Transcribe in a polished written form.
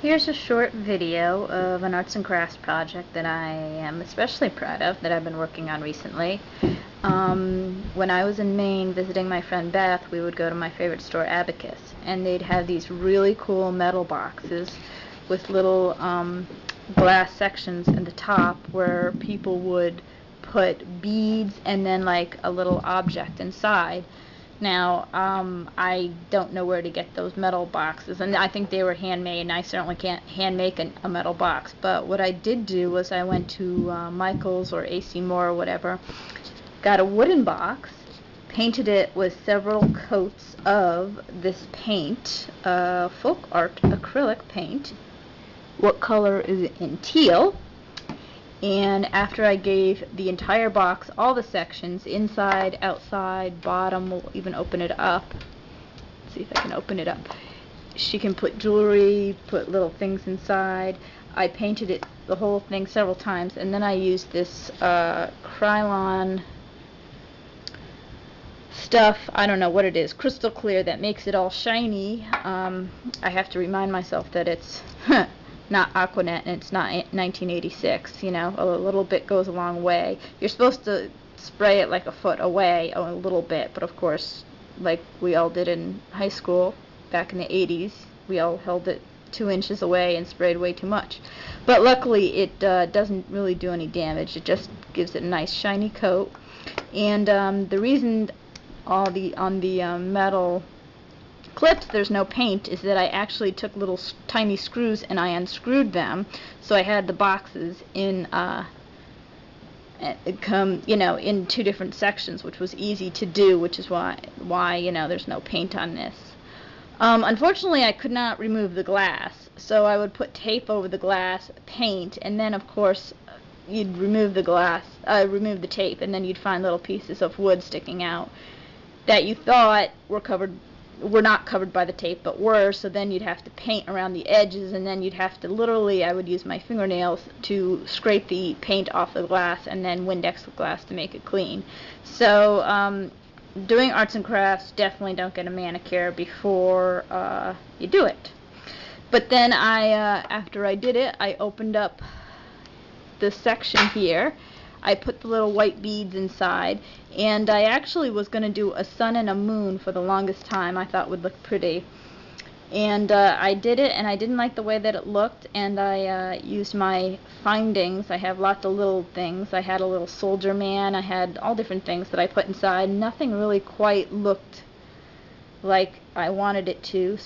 Here's a short video of an arts and crafts project that I am especially proud of, that I've been working on recently. When I was in Maine visiting my friend Beth, we would go to my favorite store, Abacus, and they'd have these really cool metal boxes with little glass sections in the top where people would put beads and then like a little object inside. Now, I don't know where to get those metal boxes, and I think they were handmade, and I certainly can't hand make a metal box. But what I did do was I went to Michael's or AC Moore or whatever, got a wooden box, painted it with several coats of this paint, folk art acrylic paint. What color is it? In teal. And after I gave the entire box, all the sections, inside, outside, bottom, we'll even open it up. Let's see if I can open it up. She can put jewelry, put little things inside. I painted it, the whole thing, several times, and then I used this Krylon stuff, I don't know what it is, crystal clear, that makes it all shiny. I have to remind myself that it's not Aquanet and it's not 1986, you know, a little bit goes a long way. You're supposed to spray it like a foot away, a little bit, but of course, like we all did in high school back in the 80s, we all held it 2 inches away and sprayed way too much. But luckily it doesn't really do any damage, it just gives it a nice shiny coat. And the reason on the metal clips there's no paint is that I actually took little tiny screws and I unscrewed them, so I had the boxes in in 2 different sections, which was easy to do, which is why you know, there's no paint on this. Unfortunately I could not remove the glass, so I would put tape over the glass, paint, and then of course you'd remove the glass, remove the tape, and then you'd find little pieces of wood sticking out that you thought were not covered by the tape but were, so then you'd have to paint around the edges, and then you'd have to I would use my fingernails to scrape the paint off the glass and then Windex the glass to make it clean. So doing arts and crafts, definitely don't get a manicure before you do it. But then after I did it, I opened up this section here. I put the little white beads inside, and I actually was going to do a sun and a moon for the longest time. I thought would look pretty, and I did it, and I didn't like the way that it looked, and I used my findings. I have lots of little things. I had a little soldier man, I had all different things that I put inside. Nothing really quite looked like I wanted it to.